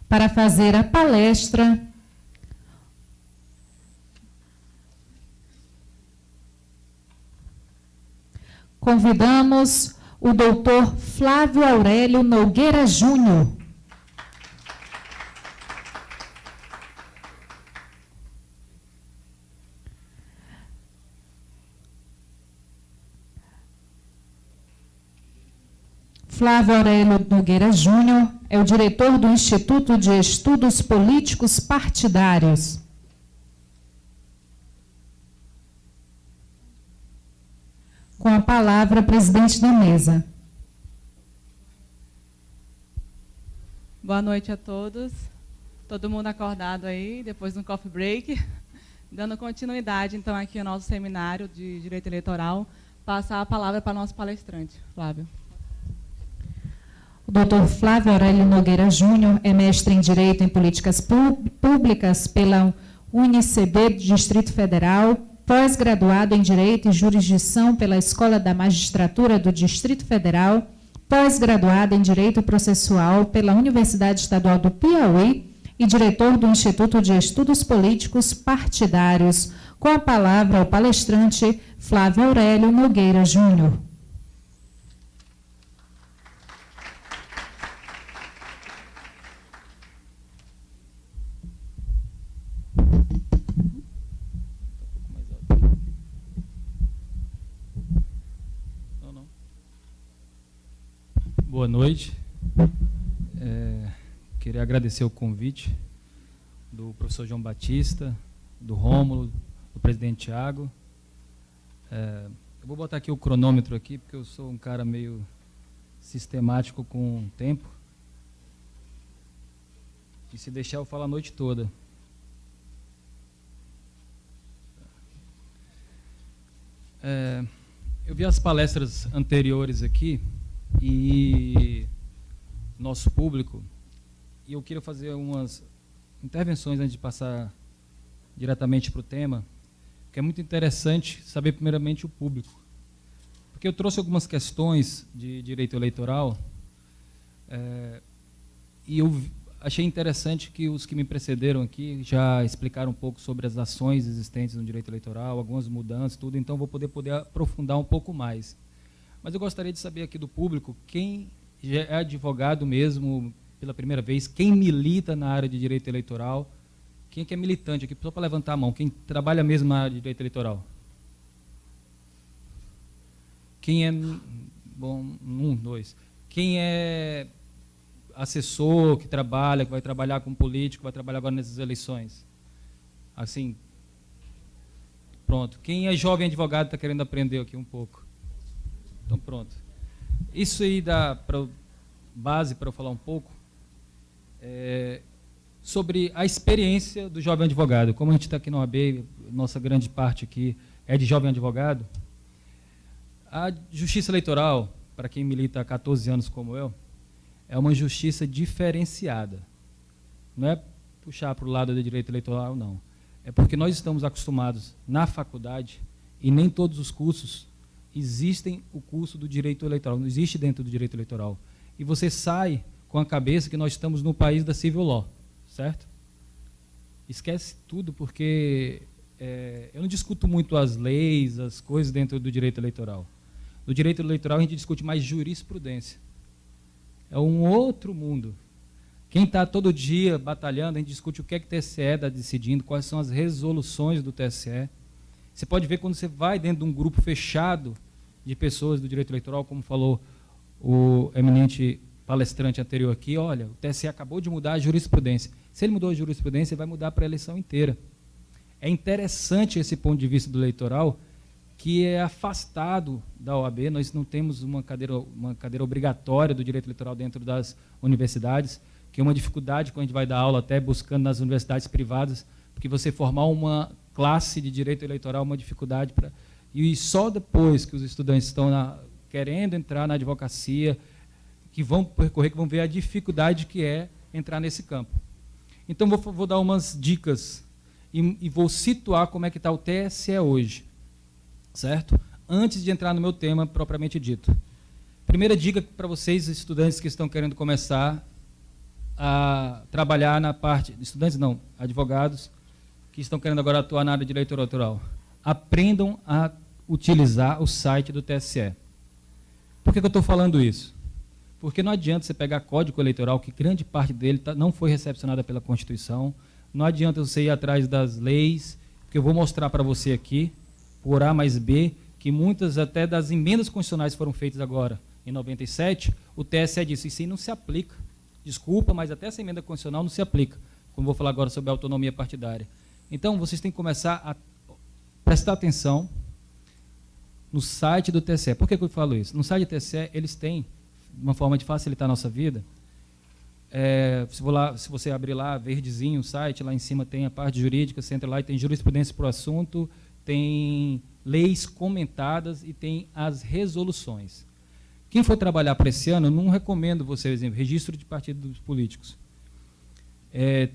Para fazer a palestra, convidamos o doutor Flávio Aurélio Nogueira Júnior. Flávio Aurélio Nogueira Júnior é o diretor do Instituto de Estudos Políticos Partidários. Com a palavra, presidente da mesa. Boa noite a todos. Todo mundo acordado aí, depois do coffee break. Dando continuidade, então, aqui ao nosso seminário de Direito Eleitoral, passar a palavra para o nosso palestrante, Flávio. O doutor Flávio Aurélio Nogueira Júnior é mestre em Direito em Políticas Públicas pela UniCB do Distrito Federal, pós-graduado em Direito e Jurisdição pela Escola da Magistratura do Distrito Federal, pós-graduado em Direito Processual pela Universidade Estadual do Piauí e diretor do Instituto de Estudos Políticos Partidários. Com a palavra, o palestrante Flávio Aurélio Nogueira Júnior. Boa noite. Queria agradecer o convite do professor João Batista, do Rômulo, do presidente Tiago. Eu vou botar aqui o cronômetro aqui, porque eu sou um cara meio sistemático com o tempo. E se deixar eu falo a noite toda. Eu vi as palestras anteriores aqui, e nosso público, e eu queria fazer umas intervenções antes de passar diretamente para o tema, que é muito interessante saber primeiramente o público, porque eu trouxe algumas questões de direito eleitoral, e eu achei interessante que os que me precederam aqui já explicaram um pouco sobre as ações existentes no direito eleitoral, algumas mudanças, tudo, então vou poder aprofundar um pouco mais. Mas eu gostaria de saber aqui do público, quem já é advogado mesmo pela primeira vez, quem milita na área de direito eleitoral, quem que é militante aqui, só para levantar a mão, quem trabalha mesmo na área de direito eleitoral? Quem é, bom, dois. Quem é assessor, que trabalha, que vai trabalhar com político, vai trabalhar agora nessas eleições? Assim, pronto. Quem é jovem advogado está querendo aprender aqui um pouco? Então, pronto. Isso aí dá base para eu falar um pouco sobre a experiência do jovem advogado. Como a gente está aqui na OAB, nossa grande parte aqui é de jovem advogado, a justiça eleitoral, para quem milita há 14 anos como eu, é uma justiça diferenciada. Não é puxar para o lado do direito eleitoral, não. É porque nós estamos acostumados na faculdade, e nem todos os cursos existem o curso do direito eleitoral, não existe dentro do direito eleitoral. E você sai com a cabeça que nós estamos no país da civil law, certo? Esquece tudo, porque eu não discuto muito as leis, as coisas dentro do direito eleitoral. No direito eleitoral a gente discute mais jurisprudência. É um outro mundo. Quem está todo dia batalhando, a gente discute o que é que o TSE está decidindo, quais são as resoluções do TSE. Você pode ver quando você vai dentro de um grupo fechado de pessoas do direito eleitoral, como falou o eminente palestrante anterior aqui, olha, o TSE acabou de mudar a jurisprudência. Se ele mudou a jurisprudência, ele vai mudar para a eleição inteira. É interessante esse ponto de vista do eleitoral, que é afastado da OAB. Nós não temos uma cadeira obrigatória do direito eleitoral dentro das universidades, que é uma dificuldade quando a gente vai dar aula, até buscando nas universidades privadas, porque você formar uma classe de direito eleitoral é uma dificuldade para... E só depois que os estudantes estão querendo entrar na advocacia, que vão percorrer, que vão ver a dificuldade que é entrar nesse campo. Então, vou dar umas dicas e vou situar como é que está o TSE hoje, certo? Antes de entrar no meu tema propriamente dito. Primeira dica para vocês, estudantes que estão querendo começar a trabalhar na parte, estudantes não, advogados, que estão querendo agora atuar na área de direito eleitoral, aprendam a utilizar o site do TSE. Por que eu estou falando isso? Porque não adianta você pegar código eleitoral, que grande parte dele não foi recepcionada pela Constituição, não adianta você ir atrás das leis, porque eu vou mostrar para você aqui, por A mais B, que muitas até das emendas constitucionais foram feitas agora, em 97, o TSE disse, isso aí não se aplica. Desculpa, mas até essa emenda constitucional não se aplica, como vou falar agora sobre a autonomia partidária. Então, vocês têm que começar a prestar atenção no site do TSE. Por que eu falo isso? No site do TSE, eles têm uma forma de facilitar a nossa vida. Se você abrir lá, verdezinho o site, lá em cima tem a parte jurídica, você entra lá e tem jurisprudência para o assunto, tem leis comentadas e tem as resoluções. Quem for trabalhar para esse ano, eu não recomendo você, por exemplo, registro de partidos políticos.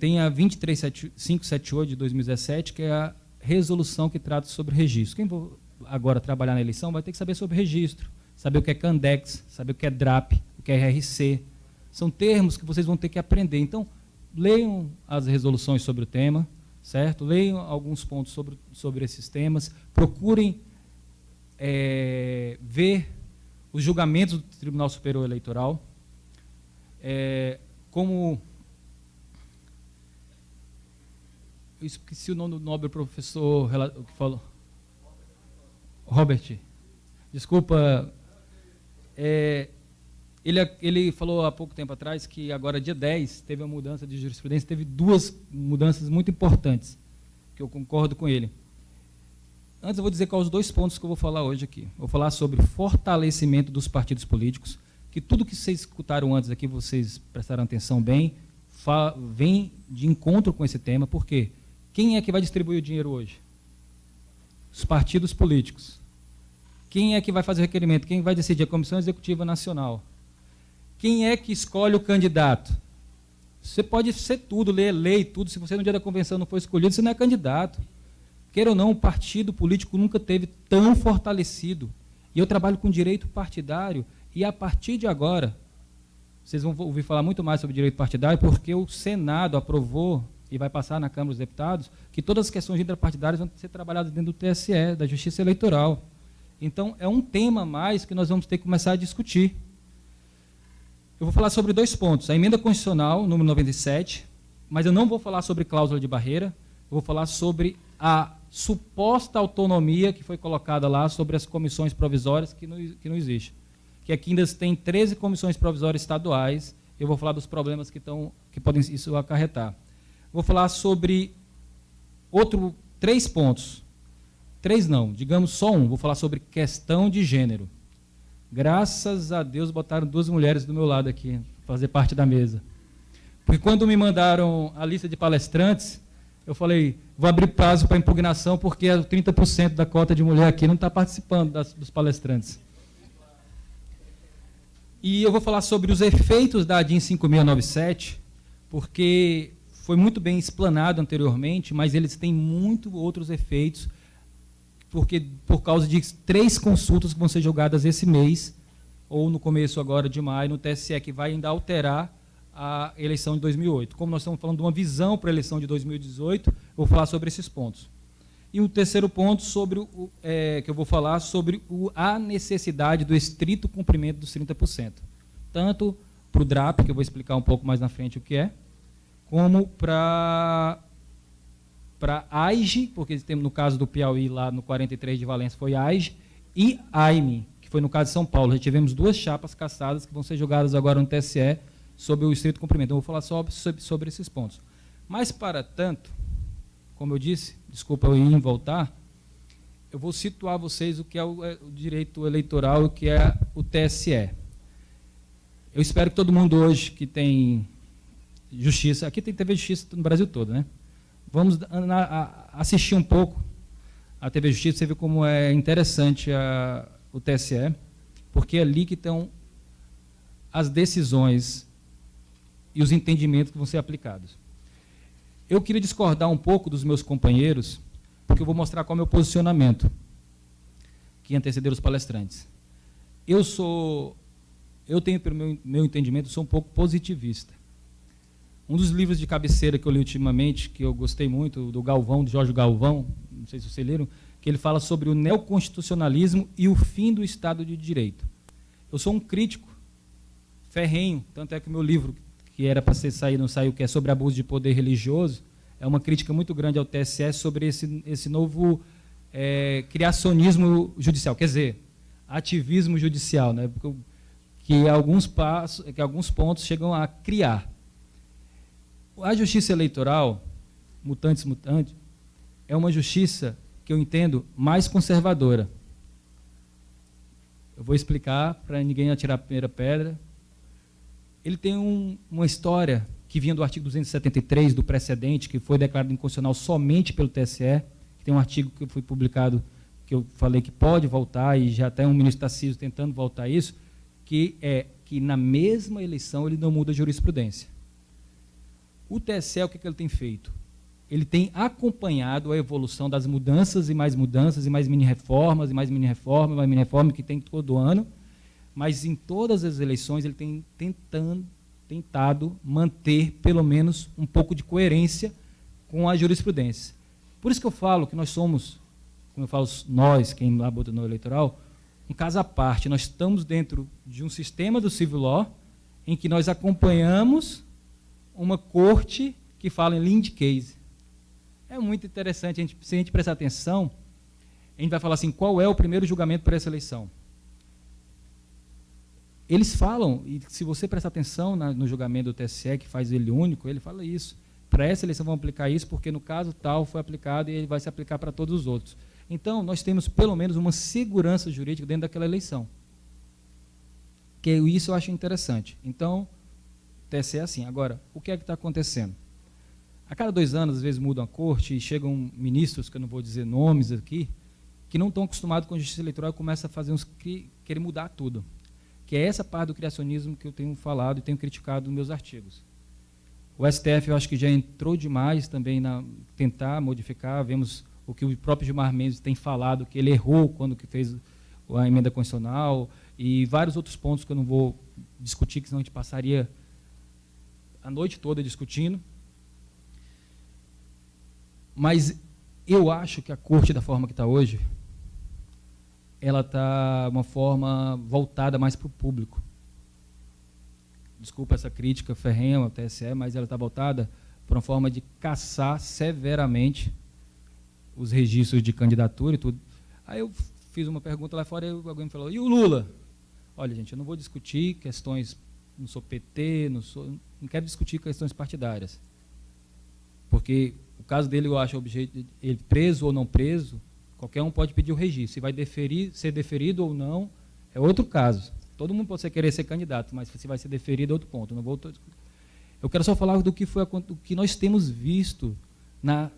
Tem a 23578 de 2017, que é a resolução que trata sobre registro. Quem for agora trabalhar na eleição vai ter que saber sobre registro, saber o que é Candex, saber o que é DRAP, o que é RRC. São termos que vocês vão ter que aprender. Então, leiam as resoluções sobre o tema, certo? Leiam alguns pontos sobre esses temas, procurem ver os julgamentos do Tribunal Superior Eleitoral, como... Eu esqueci o nome do nobre professor que falou. Robert. Desculpa. Ele falou há pouco tempo atrás que agora, dia 10, teve uma mudança de jurisprudência, teve duas mudanças muito importantes, que eu concordo com ele. Antes eu vou dizer quais os dois pontos que eu vou falar hoje aqui. Vou falar sobre fortalecimento dos partidos políticos, que tudo que vocês escutaram antes aqui, vocês prestaram atenção bem, vem de encontro com esse tema, por quê? Quem é que vai distribuir o dinheiro hoje? Os partidos políticos. Quem é que vai fazer o requerimento? Quem vai decidir? A Comissão Executiva Nacional. Quem é que escolhe o candidato? Você pode ser tudo, ler lei, tudo. Se você no dia da convenção não for escolhido, você não é candidato. Queira ou não, o partido político nunca teve tão fortalecido. E eu trabalho com direito partidário, e a partir de agora, vocês vão ouvir falar muito mais sobre direito partidário, porque o Senado aprovou, e vai passar na Câmara dos Deputados, que todas as questões intrapartidárias vão ser trabalhadas dentro do TSE, da Justiça Eleitoral. Então, é um tema a mais que nós vamos ter que começar a discutir. Eu vou falar sobre dois pontos. A emenda constitucional, número 97, mas eu não vou falar sobre cláusula de barreira, eu vou falar sobre a suposta autonomia que foi colocada lá sobre as comissões provisórias, que não existe. Que aqui ainda tem 13 comissões provisórias estaduais, eu vou falar dos problemas que podem isso acarretar. Vou falar sobre 3 pontos. 3 não, digamos só um. Vou falar sobre questão de gênero. Graças a Deus botaram 2 mulheres do meu lado aqui, fazer parte da mesa. Porque quando me mandaram a lista de palestrantes, eu falei, vou abrir prazo para impugnação, porque 30% da cota de mulher aqui não está participando dos palestrantes. E eu vou falar sobre os efeitos da ADIM 5697, porque foi muito bem explanado anteriormente, mas eles têm muito outros efeitos, porque por causa de 3 consultas que vão ser julgadas esse mês, ou no começo agora de maio, no TSE, que vai ainda alterar a eleição de 2008. Como nós estamos falando de uma visão para a eleição de 2018, eu vou falar sobre esses pontos. E o terceiro ponto que eu vou falar sobre a necessidade do estrito cumprimento dos 30%. Tanto para o DRAP, que eu vou explicar um pouco mais na frente o que é, como para a AIGE, porque temos no caso do Piauí, lá no 43 de Valença, foi AIGE, e AIME, que foi no caso de São Paulo. Já tivemos 2 chapas cassadas que vão ser julgadas agora no TSE sobre o estrito cumprimento. Eu vou falar sobre esses pontos. Mas, para tanto, como eu disse, desculpa eu ir e voltar, eu vou situar vocês o que é o direito eleitoral e o que é o TSE. Eu espero que todo mundo hoje que tem justiça, aqui tem TV Justiça no Brasil todo, né? Vamos assistir um pouco a TV Justiça, você vê como é interessante o TSE, porque é ali que estão as decisões e os entendimentos que vão ser aplicados. Eu queria discordar um pouco dos meus companheiros, porque eu vou mostrar qual é o meu posicionamento, que antecederam os palestrantes. Eu tenho, pelo meu entendimento, sou um pouco positivista. Um dos livros de cabeceira que eu li ultimamente, que eu gostei muito, do Galvão, do Jorge Galvão, não sei se vocês leram, que ele fala sobre o neoconstitucionalismo e o fim do Estado de Direito. Eu sou um crítico ferrenho, tanto é que o meu livro, que era para sair, não saiu, que é sobre abuso de poder religioso, é uma crítica muito grande ao TSE sobre esse novo criacionismo judicial, quer dizer, ativismo judicial, né? Que alguns pontos chegam a criar. A justiça eleitoral, mutatis mutandis, é uma justiça que eu entendo mais conservadora. Eu vou explicar para ninguém atirar a primeira pedra. Ele tem uma história que vinha do artigo 273 do precedente, que foi declarado inconstitucional somente pelo TSE, que tem um artigo que foi publicado, que eu falei que pode voltar, e já tem um ministro Tarcísio tentando voltar isso, que é que na mesma eleição ele não muda a jurisprudência. O TSE, o que ele tem feito? Ele tem acompanhado a evolução das mudanças, e mais mini-reformas, e mais mini-reforma, que tem todo ano, mas em todas as eleições ele tem tentado manter, pelo menos, um pouco de coerência com a jurisprudência. Por isso que eu falo que nós somos, como eu falo, nós, quem lá bota no eleitoral, um caso à parte. Nós estamos dentro de um sistema do civil law em que nós acompanhamos uma corte que fala em lead case. É muito interessante, se a gente prestar atenção, a gente vai falar assim, qual é o primeiro julgamento para essa eleição? Eles falam, e se você prestar atenção no julgamento do TSE, que faz ele único, ele fala isso. Para essa eleição vão aplicar isso, porque no caso tal foi aplicado e ele vai se aplicar para todos os outros. Então, nós temos pelo menos uma segurança jurídica dentro daquela eleição. Que isso eu acho interessante. Então, o TSE é assim. Agora, o que é que está acontecendo? A cada 2 anos, às vezes, mudam a corte e chegam ministros, que eu não vou dizer nomes aqui, que não estão acostumados com a justiça eleitoral e começam a fazer querer mudar tudo. Que é essa parte do criacionismo que eu tenho falado e tenho criticado nos meus artigos. O STF, eu acho que já entrou demais também na tentar modificar. Vemos o que o próprio Gilmar Mendes tem falado, que ele errou quando que fez a emenda constitucional, e vários outros pontos que eu não vou discutir, que senão a gente passaria a noite toda discutindo. Mas eu acho que a corte, da forma que está hoje, ela está uma forma voltada mais para o público. Desculpa essa crítica ferrenha ao TSE, mas ela está voltada para uma forma de caçar severamente os registros de candidatura e tudo. Aí eu fiz uma pergunta lá fora e alguém me falou, e o Lula? Olha, gente, eu não vou discutir questões, não sou PT, não quero discutir questões partidárias. Porque o caso dele, eu acho, ele preso ou não preso, qualquer um pode pedir o registro. Se vai ser deferido ou não, é outro caso. Todo mundo pode querer ser candidato, mas se vai ser deferido é outro ponto. Eu quero só falar do que nós temos visto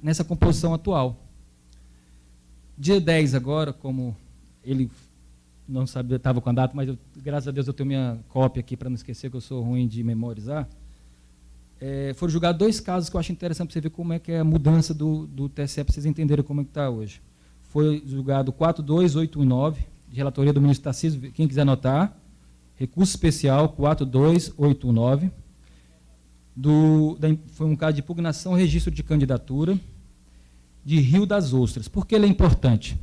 nessa composição atual. Dia 10 agora, como ele não sabia, estava com a data, mas graças a Deus eu tenho minha cópia aqui para não esquecer, que eu sou ruim de memorizar. Foram julgados 2 casos que eu acho interessante para você ver como é que é a mudança do TSE, para vocês entenderem como é que está hoje. Foi julgado 42819, de relatoria do ministro Tarcísio, quem quiser anotar, recurso especial 42819, foi um caso de impugnação registro de candidatura de Rio das Ostras. Por que ele é importante?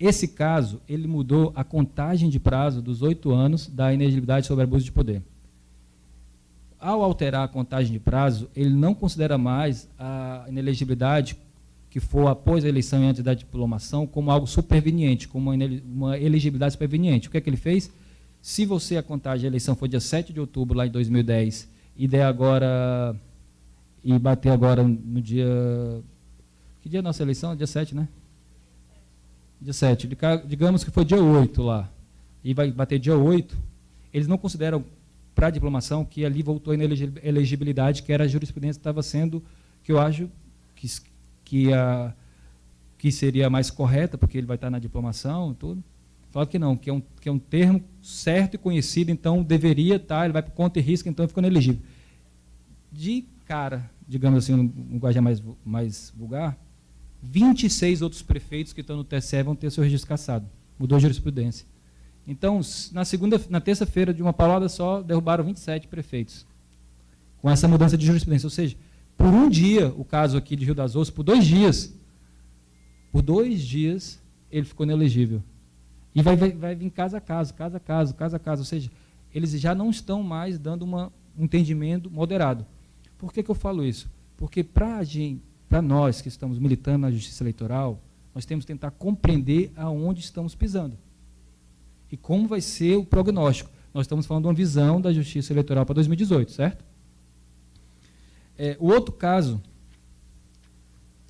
Esse caso, ele mudou a contagem de prazo dos 8 anos da inelegibilidade sobre abuso de poder. Ao alterar a contagem de prazo, ele não considera mais a inelegibilidade que for após a eleição e antes da diplomação como algo superveniente, como uma elegibilidade superveniente. O que é que ele fez? Se a contagem da eleição for dia 7 de outubro, lá em 2010, e bater agora no dia... Que dia é a nossa eleição? Dia 7, né? Dia 7. Digamos que foi dia 8 lá, e vai bater dia 8, eles não consideram para a diplomação que ali voltou a inelegibilidade, que era a jurisprudência que estava sendo, que eu acho que seria a mais correta, porque ele vai estar na diplomação e tudo. Fala que não, que é um termo certo e conhecido, então deveria estar, ele vai para conta e risco, então ficou inelegível. De cara, digamos assim, um linguagem mais vulgar, 26 outros prefeitos que estão no TSE vão ter seu registro cassado. Mudou a jurisprudência. Então, na terça-feira, de uma paulada só, derrubaram 27 prefeitos. com essa mudança de jurisprudência. Ou seja, por um dia, o caso aqui de Rio das Ostras, por 2 dias, ele ficou inelegível. E vai vir caso a caso. Ou seja, eles já não estão mais dando um entendimento moderado. Por que eu falo isso? Porque para nós que estamos militando na justiça eleitoral, nós temos que tentar compreender aonde estamos pisando. E como vai ser o prognóstico. Nós estamos falando de uma visão da justiça eleitoral para 2018, certo? O outro caso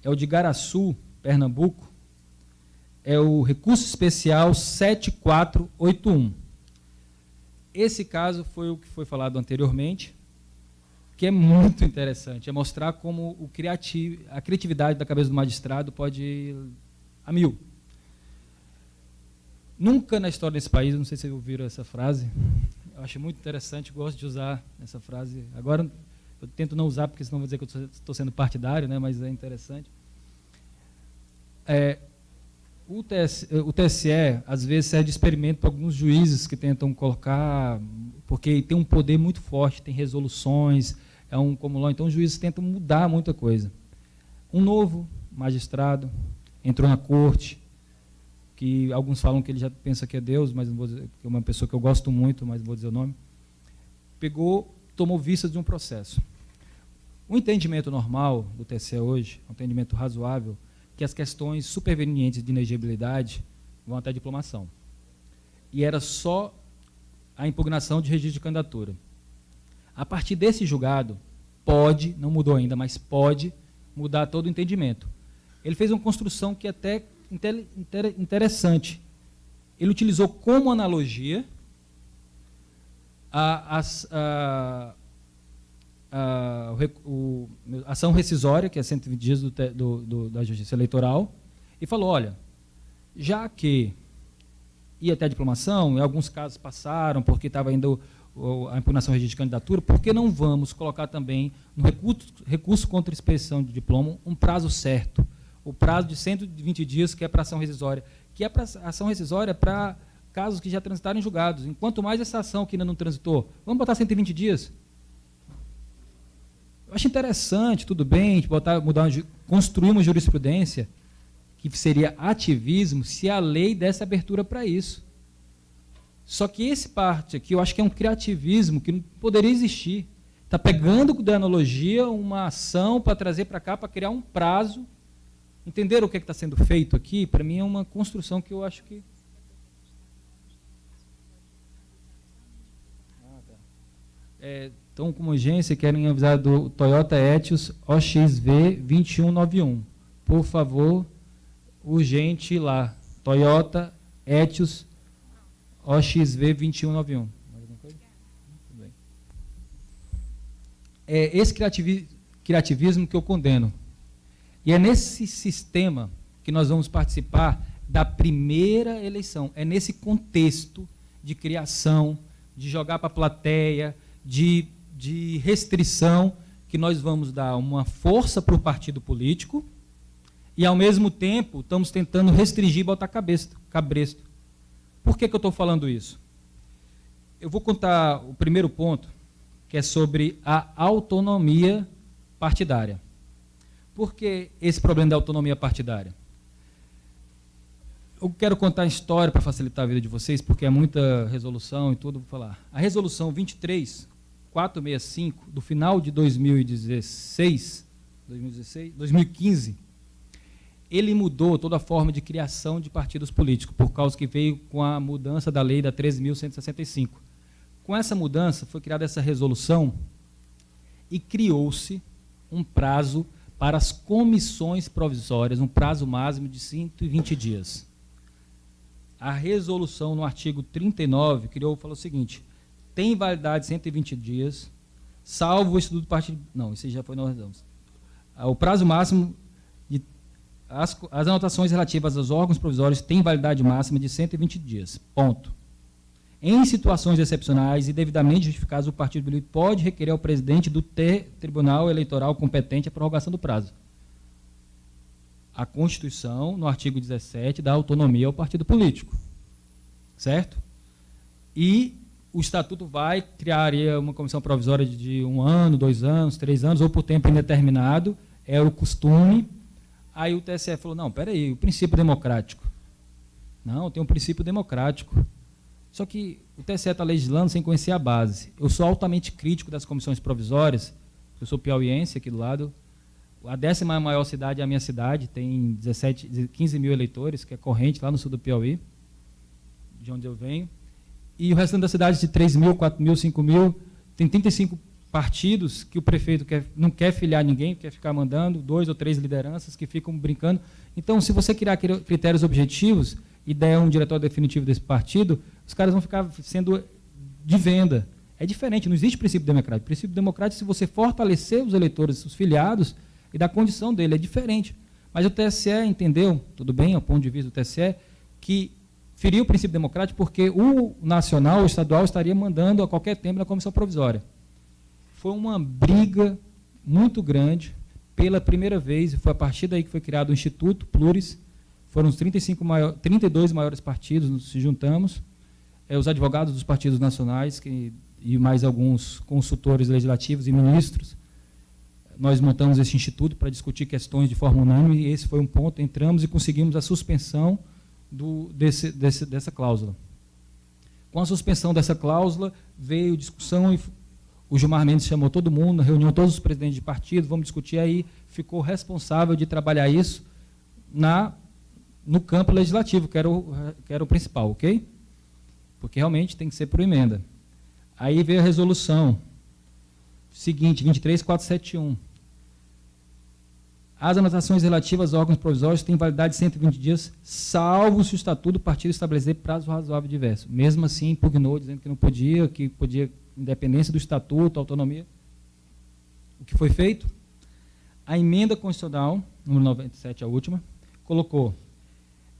é o de Igaraçu, Pernambuco, é o recurso especial 7481. Esse caso foi o que foi falado anteriormente, que é muito interessante, é mostrar como a criatividade da cabeça do magistrado pode ir a 1000. Nunca na história desse país, não sei se vocês ouviram essa frase, eu acho muito interessante, gosto de usar essa frase. Agora, eu tento não usar, porque senão vou dizer que eu estou sendo partidário, né, mas é interessante. O TSE, às vezes, serve de experimento para alguns juízes que tentam colocar, porque tem um poder muito forte, tem resoluções, como lá, então os juízes tentam mudar muita coisa. Um novo magistrado entrou na corte, que alguns falam que ele já pensa que é Deus, mas não vou dizer, que é uma pessoa que eu gosto muito, mas não vou dizer o nome, tomou vista de um processo. O entendimento normal do TSE hoje, um entendimento razoável, que as questões supervenientes de inegibilidade vão até a diplomação. E era só a impugnação de registro de candidatura. A partir desse julgado, pode, não mudou ainda, mas pode mudar todo o entendimento. Ele fez uma construção que é até interessante. Ele utilizou como analogia a ação rescisória, que é 120 dias da Justiça Eleitoral, e falou, olha, já que ia até a diplomação, em alguns casos passaram, porque estava indo a impugnação do registro de candidatura, por que não vamos colocar também no recurso contra expedição de diploma um prazo certo, o prazo de 120 dias, que é para ação rescisória, que é para ação rescisória para casos que já transitaram em julgados. Enquanto mais essa ação que ainda não transitou, vamos botar 120 dias? Eu acho interessante, tudo bem, construir uma jurisprudência que seria ativismo se a lei desse abertura para isso. Só que esse parte aqui, eu acho que é um criativismo que não poderia existir. Está pegando da analogia uma ação para trazer para cá, para criar um prazo. Entenderam o que está sendo feito aqui? Para mim é uma construção que eu acho que... Então, como urgência, querem avisar do Toyota Etios OXV 2191. Por favor, urgente lá. Toyota Etios OXV 2191. Mais alguma coisa? Tudo bem. É esse criativismo que eu condeno. E é nesse sistema que nós vamos participar da primeira eleição. É nesse contexto de criação, de jogar para a plateia, de restrição, que nós vamos dar uma força para o partido político e, ao mesmo tempo, estamos tentando restringir e botar cabresto. Por que eu estou falando isso? Eu vou contar o primeiro ponto, que é sobre a autonomia partidária. Por que esse problema da autonomia partidária? Eu quero contar a história para facilitar a vida de vocês, porque é muita resolução e tudo, vou falar. A resolução 23465, do final de 2015, ele mudou toda a forma de criação de partidos políticos, por causa que veio com a mudança da lei da 13.165. Com essa mudança, foi criada essa resolução e criou-se um prazo para as comissões provisórias, um prazo máximo de 120 dias. A resolução, no artigo 39, falou o seguinte: tem validade 120 dias, salvo o estudo do partido... Não, isso já foi nós damos. O prazo máximo de... As anotações relativas aos órgãos provisórios têm validade máxima de 120 dias. Ponto. Em situações excepcionais e devidamente justificadas, o partido político pode requerer ao presidente do Tribunal Eleitoral competente a prorrogação do prazo. A Constituição, no artigo 17, dá autonomia ao partido político. Certo? E o Estatuto criaria uma comissão provisória de 1 ano, 2 anos, 3 anos, ou por tempo indeterminado, era o costume. Aí o TSE falou, não, peraí, o princípio democrático. Não, tem um princípio democrático. Só que o TSE está legislando sem conhecer a base. Eu sou altamente crítico das comissões provisórias, eu sou piauiense aqui do lado. A 10ª maior cidade é a minha cidade, tem 15 mil eleitores, que é Corrente, lá no sul do Piauí, de onde eu venho. E o restante das cidades de 3 mil, 4 mil, 5 mil, tem 35 partidos que o prefeito não quer filiar ninguém, quer ficar mandando 2 ou 3 lideranças que ficam brincando. Então, se você criar critérios objetivos e der um diretório definitivo desse partido, os caras vão ficar sendo de venda. É diferente, não existe princípio democrático. O princípio democrático, se você fortalecer os eleitores, os filiados, e da condição dele, é diferente. Mas o TSE entendeu, tudo bem, ao ponto de vista do TSE, que feriu o princípio democrático porque o nacional, o estadual, estaria mandando a qualquer tempo na comissão provisória. Foi uma briga muito grande, pela primeira vez, e foi a partir daí que foi criado o Instituto Pluris, foram os 32 maiores partidos, nos juntamos, os advogados dos partidos nacionais e mais alguns consultores legislativos e ministros. Nós montamos esse instituto para discutir questões de forma unânime, e esse foi um ponto, entramos e conseguimos a suspensão dessa cláusula. Com a suspensão dessa cláusula, veio discussão, e o Gilmar Mendes chamou todo mundo, reuniu todos os presidentes de partido, vamos discutir aí, ficou responsável de trabalhar isso no campo legislativo, que era o principal, ok? Porque realmente tem que ser por emenda. Aí veio a resolução seguinte, 23471. As anotações relativas a órgãos provisórios têm validade de 120 dias, salvo se o estatuto do partido estabelecer prazo razoável diverso. Mesmo assim, impugnou, dizendo que não podia, que podia independência do estatuto, autonomia. O que foi feito? A emenda constitucional, número 97, a última, colocou: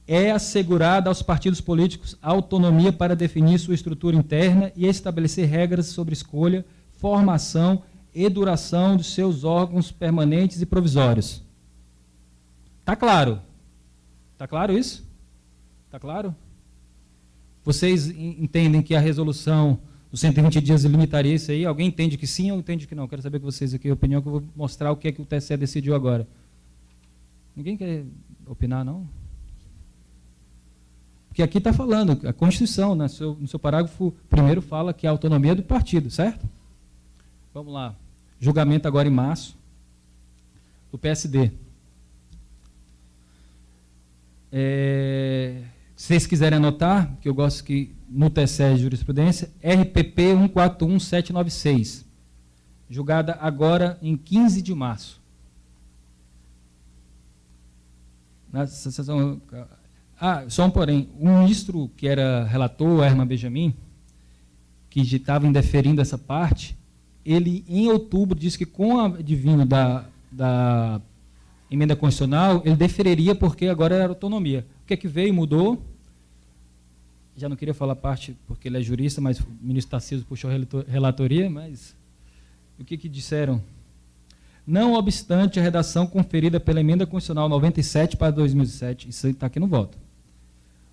é assegurada aos partidos políticos a autonomia para definir sua estrutura interna e estabelecer regras sobre escolha, formação e duração dos seus órgãos permanentes e provisórios. Está claro? Está claro isso? Está claro? Vocês entendem que a resolução dos 120 dias limitaria isso aí? Alguém entende que sim ou entende que não? Quero saber que vocês aqui a opinião, que eu vou mostrar o que é que o TSE decidiu agora. Ninguém quer opinar, não? Porque aqui está falando, a Constituição, no seu parágrafo primeiro, fala que a autonomia é do partido, certo? Vamos lá. Julgamento agora em março, do PSD. Se vocês quiserem anotar, que eu gosto que no TSE de jurisprudência, RPP 141796, julgada agora em 15 de março. Só um porém, o ministro que era relator, Herman Benjamin, que estava indeferindo essa parte, ele, em outubro, disse que com o advinho da emenda constitucional, ele deferiria porque agora era autonomia. O que é que veio, mudou? Já não queria falar parte porque ele é jurista, mas o ministro Tarcísio puxou a relatoria, mas o que disseram? Não obstante a redação conferida pela emenda constitucional 97 para 2007, isso está aqui no voto.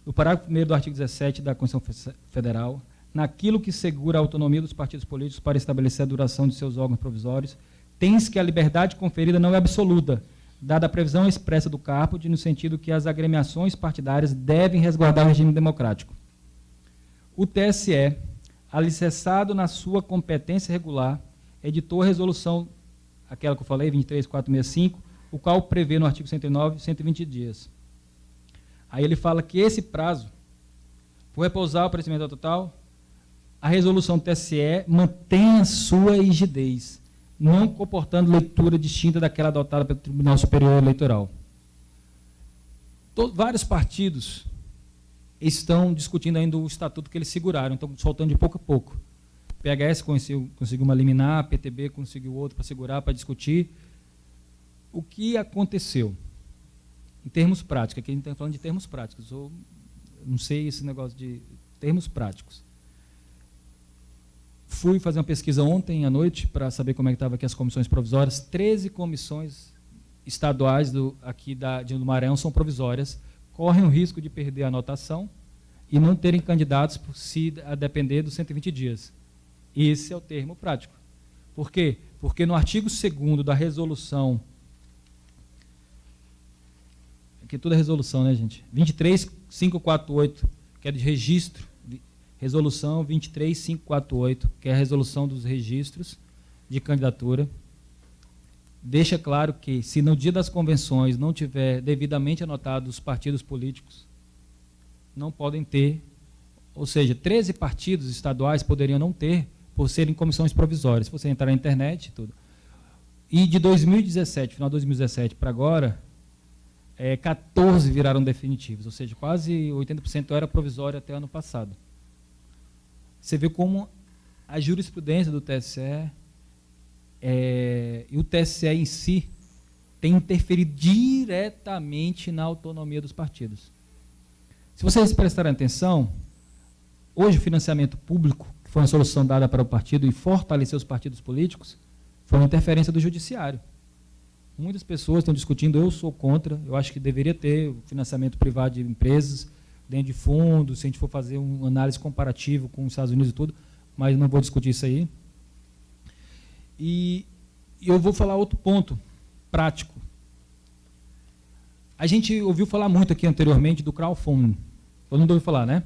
No parágrafo 1º do artigo 17 da Constituição Federal, naquilo que segura a autonomia dos partidos políticos para estabelecer a duração de seus órgãos provisórios, tem-se que a liberdade conferida não é absoluta, dada a previsão expressa do caput, no sentido que as agremiações partidárias devem resguardar o regime democrático. O TSE, alicerçado na sua competência regular, editou a resolução, aquela que eu falei, 23465, o qual prevê no artigo 109, 120 dias. Aí ele fala que esse prazo, por repousar o parecimento total, a resolução do TSE mantém a sua rigidez, não comportando leitura distinta daquela adotada pelo Tribunal Superior Eleitoral. Vários partidos estão discutindo ainda o estatuto que eles seguraram, estão soltando de pouco a pouco. O PHS conseguiu uma liminar, a PTB conseguiu outro para segurar, para discutir. O que aconteceu? Em termos práticos, aqui a gente está falando de termos práticos, eu não sei esse negócio de termos práticos. Fui fazer uma pesquisa ontem à noite para saber como é que estavam aqui as comissões provisórias. 13 comissões estaduais aqui do Maranhão são provisórias, correm o risco de perder a anotação e não terem candidatos se a depender dos 120 dias. Esse é o termo prático. Por quê? Porque no artigo 2º da resolução, aqui tudo é resolução, né, gente? 23548, que é de registro, resolução 23548, que é a resolução dos registros de candidatura, deixa claro que, se no dia das convenções não tiver devidamente anotado os partidos políticos, não podem ter, ou seja, 13 partidos estaduais poderiam não ter, por serem comissões provisórias. Se você entrar na internet e tudo. E de 2017, final de 2017 para agora, 14 viraram definitivos, ou seja, quase 80% era provisório até ano passado. Você vê como a jurisprudência do TSE e o TSE em si tem interferido diretamente na autonomia dos partidos. Se vocês prestarem atenção, hoje o financiamento público, que foi uma solução dada para o partido e fortalecer os partidos políticos, foi uma interferência do judiciário. Muitas pessoas estão discutindo, eu sou contra, eu acho que deveria ter financiamento privado de empresas, dentro de fundos, se a gente for fazer uma análise comparativa com os Estados Unidos e tudo, mas não vou discutir isso aí. E eu vou falar outro ponto prático. A gente ouviu falar muito aqui anteriormente do crowdfunding. Todo mundo ouviu falar, né?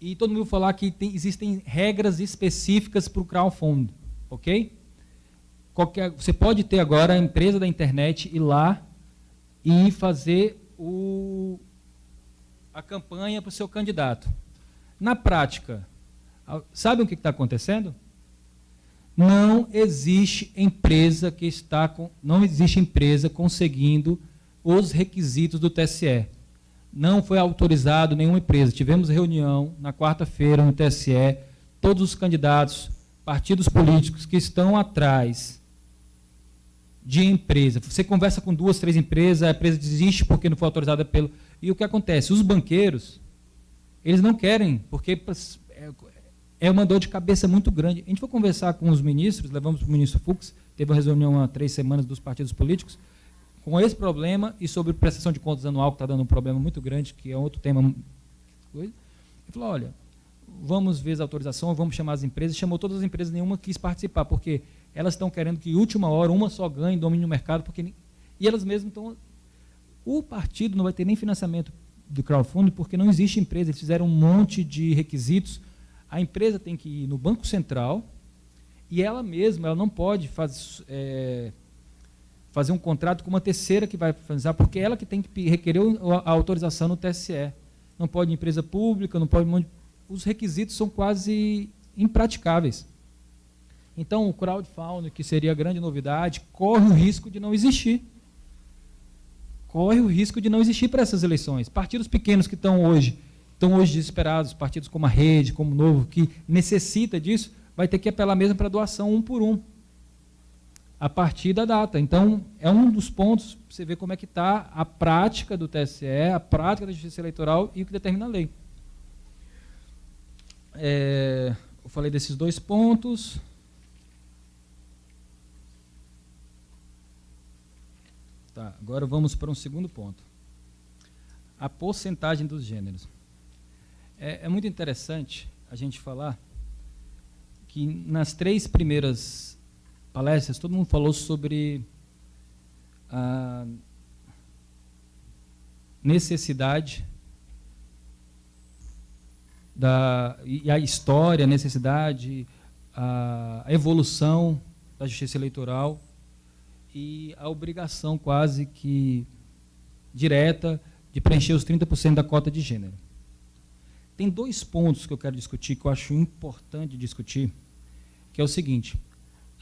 E todo mundo ouviu falar que existem regras específicas para o crowdfunding, ok? Você pode ter agora a empresa da internet ir lá e fazer a campanha para o seu candidato. Na prática, sabe o que está acontecendo? Não existe empresa conseguindo os requisitos do TSE. Não foi autorizado nenhuma empresa. Tivemos reunião na quarta-feira no TSE, todos os candidatos, partidos políticos que estão atrás de empresa. Você conversa com 2, 3 empresas, a empresa desiste porque não foi autorizada pelo... E o que acontece? Os banqueiros, eles não querem, porque é uma dor de cabeça muito grande. A gente foi conversar com os ministros, levamos para o ministro Fux, teve uma reunião há 3 semanas dos partidos políticos, com esse problema e sobre prestação de contas anual, que está dando um problema muito grande, que é outro tema. Ele falou, olha, vamos ver a autorização, vamos chamar as empresas. Chamou todas as empresas, nenhuma quis participar, porque elas estão querendo que, última hora, uma só ganhe, domine o mercado, e elas mesmas estão... O partido não vai ter nem financiamento do crowdfunding, porque não existe empresa, eles fizeram um monte de requisitos. A empresa tem que ir no Banco Central, e ela mesma, ela não pode fazer um contrato com uma terceira que vai financiar, porque ela que tem que requerer a autorização no TSE. Não pode empresa pública, não pode... Os requisitos são quase impraticáveis. Então, o crowdfunding, que seria a grande novidade, corre o risco de não existir. Corre o risco de não existir para essas eleições. Partidos pequenos que estão hoje desesperados, partidos como a Rede, como o Novo, que necessita disso, vai ter que apelar mesmo para doação 1 por 1, a partir da data. Então, é um dos pontos para você ver como é que está a prática do TSE, a prática da Justiça Eleitoral e o que determina a lei. Eu falei desses 2 pontos. Tá, agora vamos para um segundo ponto. A porcentagem dos gêneros. É muito interessante a gente falar que nas 3 primeiras palestras todo mundo falou sobre a necessidade e a história, a necessidade, a evolução da justiça eleitoral e a obrigação quase que direta de preencher os 30% da cota de gênero. Tem 2 pontos que eu quero discutir, que eu acho importante discutir, que é o seguinte: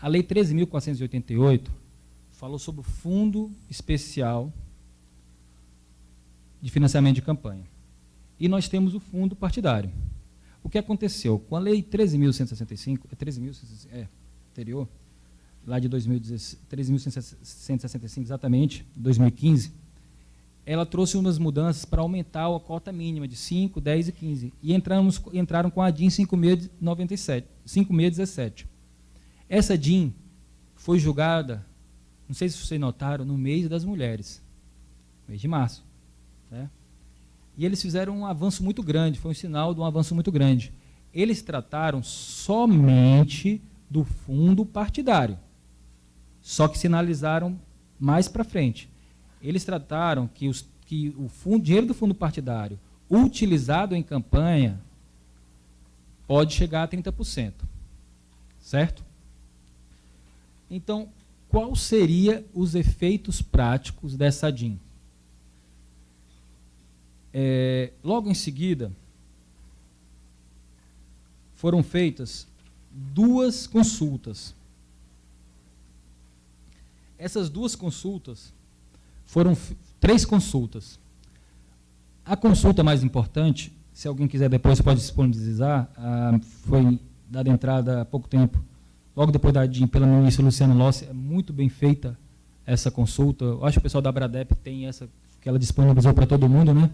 a Lei 13.488 falou sobre o Fundo Especial de Financiamento de Campanha. E nós temos o fundo partidário. O que aconteceu? Com a Lei 13.165, anterior, lá de 13.165, exatamente, 2015, ela trouxe umas mudanças para aumentar a cota mínima de 5, 10 e 15. E entraram com a DIN 5617. Essa DIN foi julgada, não sei se vocês notaram, no mês das mulheres, mês de março. Né? E eles fizeram um avanço muito grande, foi um sinal de um avanço muito grande. Eles trataram somente do fundo partidário, só que sinalizaram mais para frente. Eles trataram que o dinheiro do fundo partidário utilizado em campanha pode chegar a 30%, certo? Então, quais seriam os efeitos práticos dessa DIN? Logo em seguida, foram feitas 2 consultas. Essas 2 consultas foram 3 consultas. A consulta mais importante, se alguém quiser depois pode disponibilizar, foi dada entrada há pouco tempo, logo depois da DIN, pela ministra Luciana Lossi. É muito bem feita essa consulta. Eu acho que o pessoal da Abradep tem essa, que ela disponibilizou para todo mundo, né?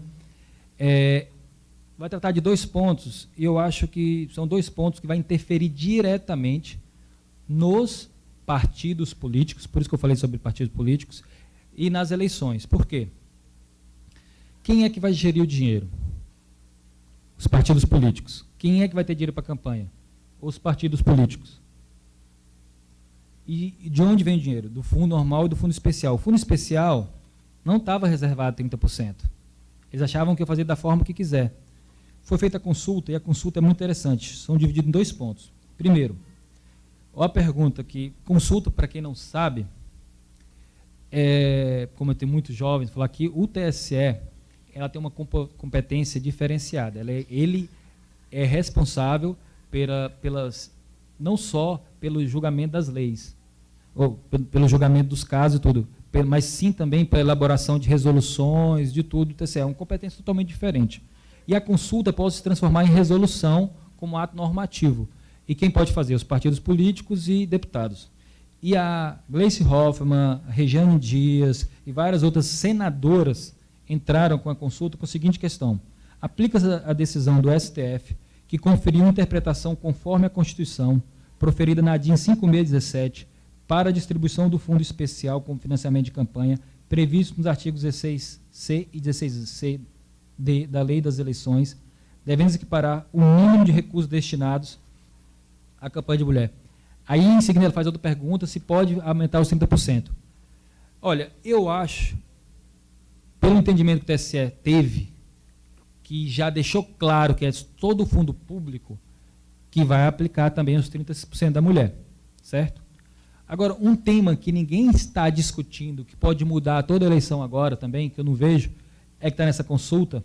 Vai tratar de 2 pontos, e eu acho que são 2 pontos que vai interferir diretamente nos partidos políticos, por isso que eu falei sobre partidos políticos, e nas eleições. Por quê? Quem é que vai gerir o dinheiro? Os partidos políticos. Quem é que vai ter dinheiro para a campanha? Os partidos políticos. E de onde vem o dinheiro? Do fundo normal e do fundo especial. O fundo especial não estava reservado a 30%. Eles achavam que ia fazer da forma que quiser. Foi feita a consulta, e a consulta é muito interessante. São divididos em 2 pontos. Primeiro, a pergunta que, consulta, para quem não sabe, como eu tenho muitos jovens, falar que o TSE ela tem uma competência diferenciada. Ele é responsável não só pelo julgamento das leis, ou pelo julgamento dos casos e tudo, mas sim também pela elaboração de resoluções, de tudo. O TSE é uma competência totalmente diferente. E a consulta pode se transformar em resolução como ato normativo. E quem pode fazer? Os partidos políticos e deputados. E a Gleice Hoffmann, a Regiane Dias e várias outras senadoras entraram com a consulta com a seguinte questão: aplica-se a decisão do STF, que conferiu interpretação conforme a Constituição, proferida na DIN 5617, para a distribuição do Fundo Especial como financiamento de campanha, previsto nos artigos 16C e 16C da Lei das Eleições, devendo equiparar o mínimo de recursos destinados à campanha de mulher. Aí, em seguida, ela faz outra pergunta, se pode aumentar os 30%. Olha, eu acho, pelo entendimento que o TSE teve, que já deixou claro que é todo o fundo público que vai aplicar também os 30% da mulher, certo? Agora, um tema que ninguém está discutindo, que pode mudar toda a eleição agora também, que eu não vejo, que está nessa consulta,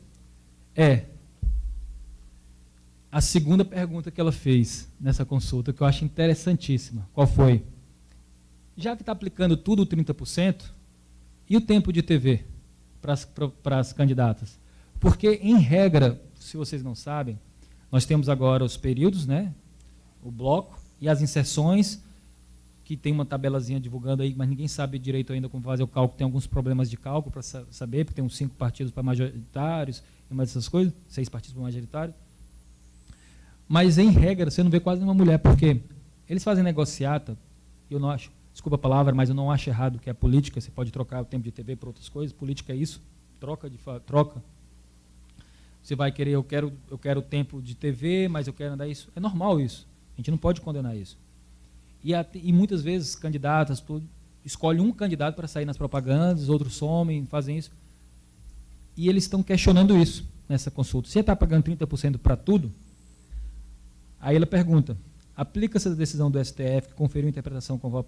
a segunda pergunta que ela fez nessa consulta, que eu acho interessantíssima. Qual foi? Já que está aplicando tudo 30%, e o tempo de TV para as candidatas? Porque, em regra, se vocês não sabem, nós temos agora os períodos, né, o bloco, e as inserções, que tem uma tabelazinha divulgando aí, mas ninguém sabe direito ainda como fazer o cálculo. Tem alguns problemas de cálculo para saber, porque tem uns 5 partidos para majoritários, e mais essas coisas, 6 partidos para majoritário. Mas, em regra, você não vê quase nenhuma mulher, porque eles fazem negociata, eu não acho, desculpa a palavra, mas eu não acho errado que a política, você pode trocar o tempo de TV por outras coisas, política é isso, troca. Você vai querer, eu quero o tempo de TV, mas eu quero andar isso. É normal isso, a gente não pode condenar isso. E muitas vezes candidatas escolhem um candidato para sair nas propagandas, outros somem, fazem isso. E eles estão questionando isso nessa consulta. Se está pagando 30% para tudo, aí ela pergunta, aplica-se a decisão do STF, que conferiu interpretação com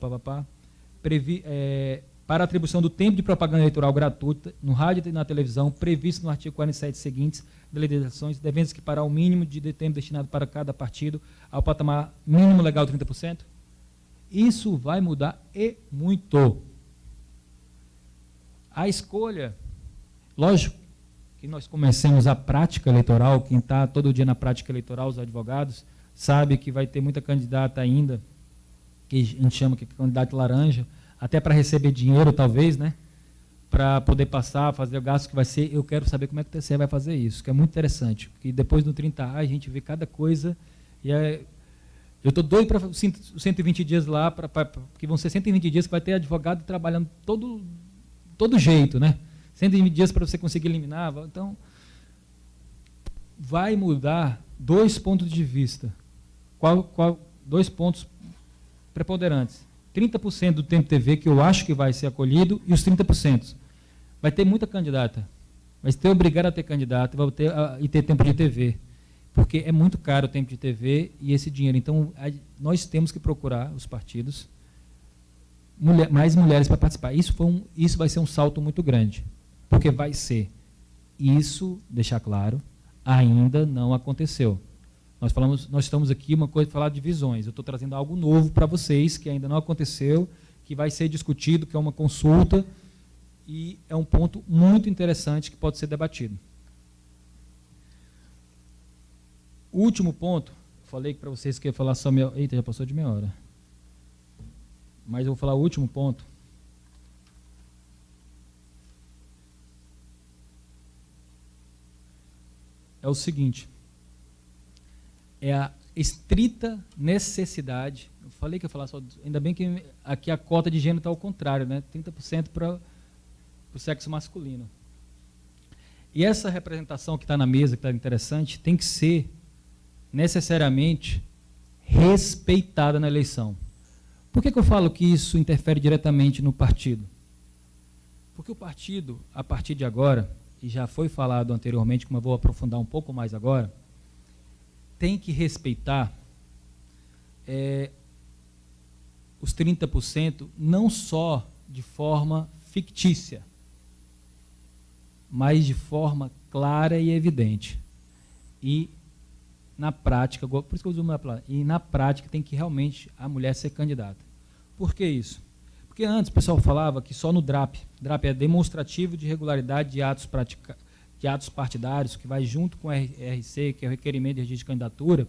para a atribuição do tempo de propaganda eleitoral gratuita no rádio e na televisão, previsto no artigo 47 seguintes da Lei das Eleições, devendo equiparar o mínimo de tempo destinado para cada partido ao patamar mínimo legal de 30%? Isso vai mudar e muito. A escolha, lógico que nós comecemos a prática eleitoral, quem está todo dia na prática eleitoral, os advogados, sabe que vai ter muita candidata ainda, que a gente chama que é candidato laranja, até para receber dinheiro, talvez, né? Para poder passar, fazer o gasto que vai ser. Eu quero saber como é que o TSE vai fazer isso, que é muito interessante, porque depois do 30A a gente vê cada coisa, e eu estou doido para os 120 dias lá, que vão ser 120 dias que vai ter advogado trabalhando todo jeito, né? 120 dias para você conseguir eliminar. Então, vai mudar 2 pontos de vista. Dois pontos preponderantes. 30% do tempo de TV, que eu acho que vai ser acolhido, e os 30%. Vai ter muita candidata. Vai ter obrigado a ter candidata e ter tempo de TV. Porque é muito caro o tempo de TV e esse dinheiro. Então, nós temos que procurar, os partidos, mais mulheres para participar. Isso vai ser um salto muito grande. Porque vai ser. Isso, deixar claro, ainda não aconteceu. Nós estamos aqui, uma coisa, falar de visões. Eu estou trazendo algo novo para vocês, que ainda não aconteceu, que vai ser discutido, que é uma consulta, e é um ponto muito interessante que pode ser debatido. O último ponto, falei para vocês que ia falar só meia hora. Eita, já passou de meia hora. Mas eu vou falar o último ponto. É o seguinte. É a estrita necessidade. Eu falei que ia falar só. Ainda bem que aqui a cota de gênero está ao contrário, né? 30% para o sexo masculino. E essa representação que está na mesa, que está interessante, tem que ser necessariamente respeitada na eleição. Por que eu falo que isso interfere diretamente no partido? Porque o partido, a partir de agora, e já foi falado anteriormente, como eu vou aprofundar um pouco mais agora, tem que respeitar os 30% não só de forma fictícia, mas de forma clara e evidente. E na prática, por isso que eu uso uma palavra, e na prática tem que realmente a mulher ser candidata. Por que isso? Porque antes o pessoal falava que só no DRAP é demonstrativo de regularidade de atos partidários, que vai junto com o RC, que é o requerimento de registro de candidatura,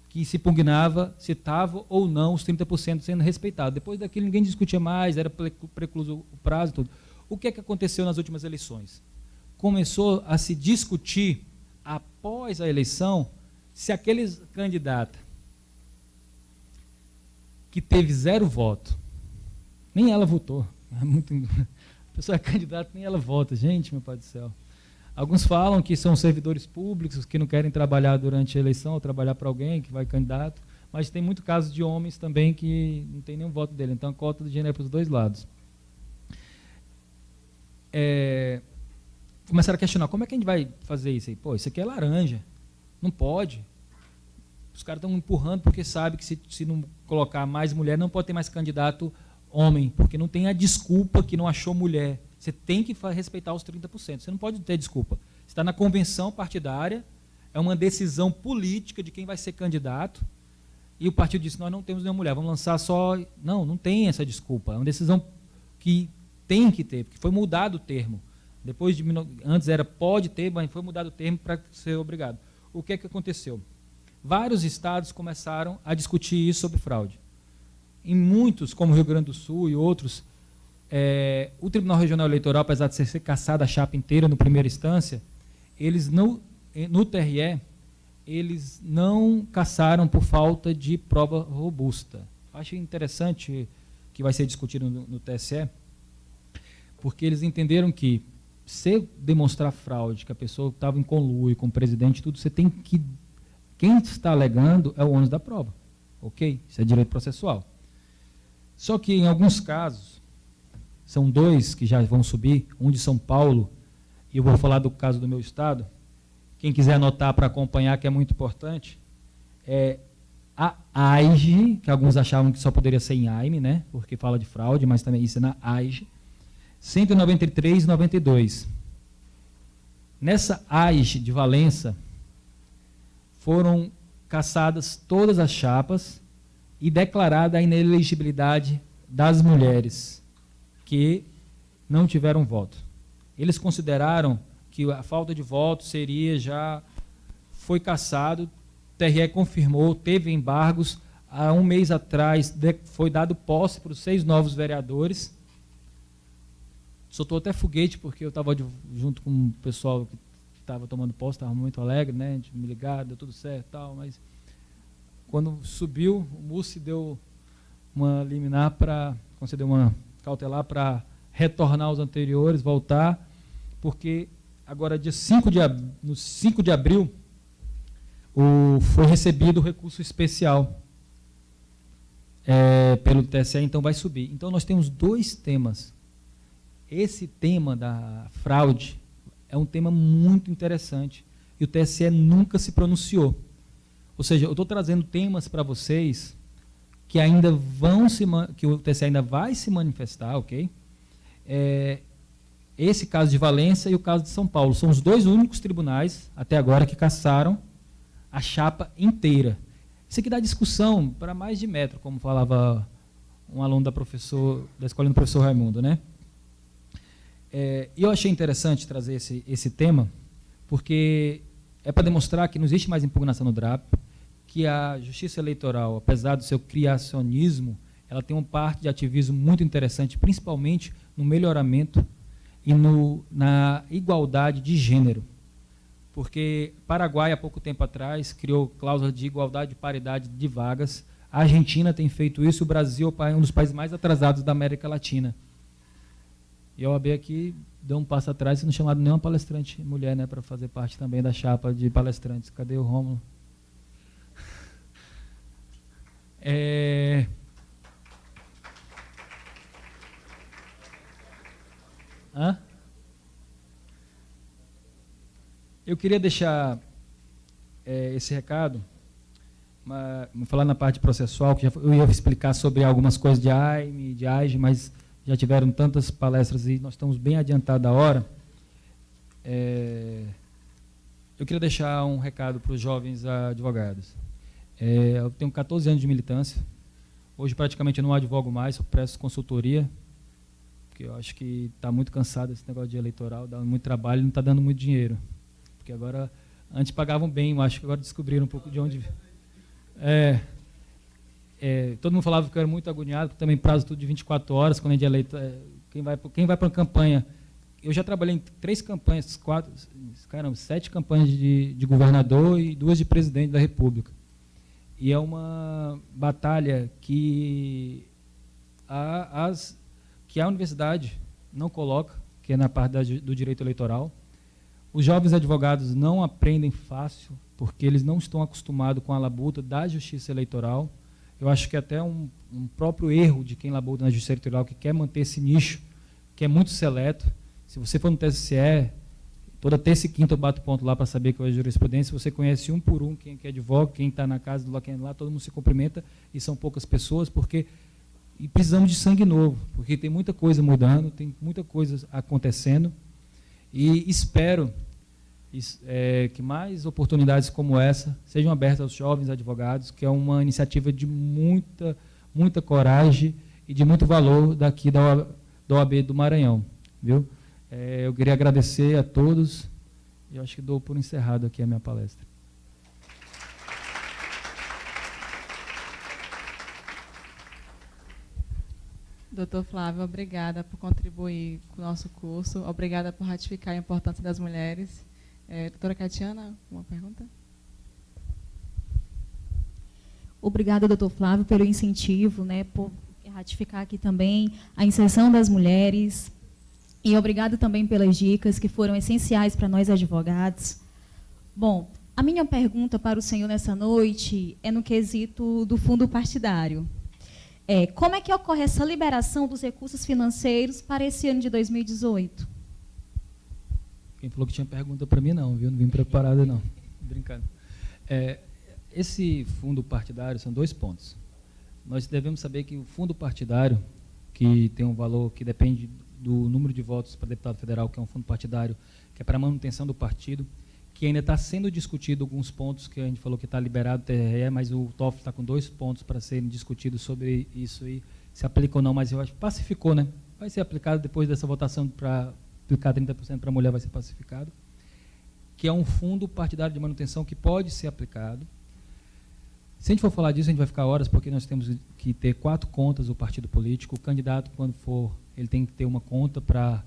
que se pugnava se estava ou não os 30% sendo respeitados. Depois daquilo ninguém discutia mais, era precluso o prazo e tudo. O que é que aconteceu nas últimas eleições? Começou a se discutir, após a eleição, se aquele candidato que teve 0 voto, nem ela votou, a pessoa é candidata, nem ela vota. Gente, meu pai do céu. Alguns falam que são servidores públicos que não querem trabalhar durante a eleição ou trabalhar para alguém que vai candidato, mas tem muito caso de homens também que não tem nenhum voto dele. Então a cota de gênero é para os dois lados. Começaram a questionar, como é que a gente vai fazer isso aí? Pô, isso aqui é laranja, não pode. Os caras estão empurrando porque sabem que se não colocar mais mulher, não pode ter mais candidato homem, porque não tem a desculpa que não achou mulher. Você tem que respeitar os 30%, você não pode ter desculpa. Está na convenção partidária, é uma decisão política de quem vai ser candidato, e o partido disse, nós não temos nenhuma mulher, vamos lançar só... Não tem essa desculpa, é uma decisão que tem que ter, porque foi mudado o termo. Antes era pode ter, mas foi mudado o termo para ser obrigado. O que é que aconteceu? Vários estados começaram a discutir isso sobre fraude. Em muitos, como o Rio Grande do Sul e outros, o Tribunal Regional Eleitoral, apesar de ser cassada a chapa inteira no primeira instância, eles no TRE, eles não cassaram por falta de prova robusta. Acho interessante que vai ser discutido no TSE, porque eles entenderam que, se demonstrar fraude, que a pessoa estava em conluio com o presidente, tudo, você tem que... Quem está alegando é o ônus da prova. Ok? Isso é direito processual. Só que, em alguns casos, são 2 que já vão subir, um de São Paulo, e eu vou falar do caso do meu estado. Quem quiser anotar para acompanhar, que é muito importante, é a AIGE, que alguns achavam que só poderia ser em AIME, né? Porque fala de fraude, mas também isso é na AIGE. 193 e 92. Nessa AIGE de Valença, foram cassadas todas as chapas e declarada a inelegibilidade das mulheres que não tiveram voto. Eles consideraram que a falta de voto foi cassado, o TRE confirmou, teve embargos. Há um mês atrás foi dado posse para os 6 novos vereadores. Soltou até foguete, porque eu estava junto com o pessoal que estava tomando posse, estava muito alegre, né? A gente me ligado, deu tudo certo e tal, mas quando subiu, o MUSE deu uma liminar concedeu uma cautelar para retornar aos anteriores, voltar, porque agora, no 5 de abril, foi recebido o recurso especial pelo TSE, então vai subir. Então, nós temos 2 temas. Esse tema da fraude é um tema muito interessante e o TSE nunca se pronunciou. Ou seja, eu estou trazendo temas para vocês que ainda que o TSE ainda vai se manifestar, ok? Esse caso de Valência e o caso de São Paulo são os 2 únicos tribunais até agora que cassaram a chapa inteira. Isso aqui dá discussão para mais de metro, como falava um aluno da escola do professor Raimundo, né? E eu achei interessante trazer esse tema, porque é para demonstrar que não existe mais impugnação no DRAP, que a Justiça Eleitoral, apesar do seu criacionismo, ela tem uma parte de ativismo muito interessante, principalmente no melhoramento e na igualdade de gênero. Porque Paraguai, há pouco tempo atrás, criou cláusula de igualdade e paridade de vagas. A Argentina tem feito isso, o Brasil é um dos países mais atrasados da América Latina. E a OAB aqui deu um passo atrás e não chamado nenhuma palestrante mulher, né, para fazer parte também da chapa de palestrantes. Cadê o Rômulo? Eu queria deixar esse recado, falar na parte processual, que eu ia explicar sobre algumas coisas de AIME, de AIGE, mas já tiveram tantas palestras e nós estamos bem adiantados da hora. Eu queria deixar um recado para os jovens advogados. Eu tenho 14 anos de militância. Hoje, praticamente, eu não advogo mais, só presto consultoria, porque eu acho que está muito cansado esse negócio de eleitoral, dá muito trabalho e não está dando muito dinheiro. Porque agora, antes pagavam bem, eu acho que agora descobriram um pouco de onde... todo mundo falava que eu era muito agoniado, porque também prazo tudo de 24 horas, quando é de eleito, quem vai para uma campanha. Eu já trabalhei em 3 campanhas, 7 campanhas de governador e 2 de presidente da República. E é uma batalha que a universidade não coloca, que é na parte do direito eleitoral. Os jovens advogados não aprendem fácil, porque eles não estão acostumados com a labuta da justiça eleitoral. Eu acho que é até um próprio erro de quem labuta na justiça eleitoral, que quer manter esse nicho, que é muito seleto. Se você for no TSE, toda terça e quinta eu bato ponto lá para saber qual é a jurisprudência, você conhece um por um quem é advoga, quem está na casa do lá, quem é lá, todo mundo se cumprimenta, e são poucas pessoas, e precisamos de sangue novo, porque tem muita coisa mudando, tem muita coisa acontecendo, e espero que mais oportunidades como essa sejam abertas aos jovens advogados, que é uma iniciativa de muita coragem e de muito valor daqui da OAB do Maranhão. Viu? Eu queria agradecer a todos e eu acho que dou por encerrado aqui a minha palestra. Doutor Flávio, obrigada por contribuir com o nosso curso, obrigada por ratificar a importância das mulheres. Doutora Catiana, uma pergunta? Obrigada, doutor Flávio, pelo incentivo, né, por ratificar aqui também a inserção das mulheres. E obrigado também pelas dicas que foram essenciais para nós advogados. Bom, a minha pergunta para o senhor nessa noite é no quesito do fundo partidário. Como é que ocorre essa liberação dos recursos financeiros para esse ano de 2018? Quem falou que tinha pergunta para mim, não, viu? Não vim preparado, não. Brincando. Esse fundo partidário são 2 pontos. Nós devemos saber que o fundo partidário, que tem um valor que depende do número de votos para deputado federal, que é um fundo partidário, que é para a manutenção do partido, que ainda está sendo discutido alguns pontos, que a gente falou que está liberado o TRE, mas o TOF está com 2 pontos para serem discutidos sobre isso aí, se aplica ou não, mas eu acho que pacificou, né? Vai ser aplicado depois dessa votação para aplicar 30% para a mulher, vai ser pacificado, que é um fundo partidário de manutenção que pode ser aplicado. Se a gente for falar disso, a gente vai ficar horas, porque nós temos que ter 4 contas do partido político. O candidato, quando for, ele tem que ter uma conta para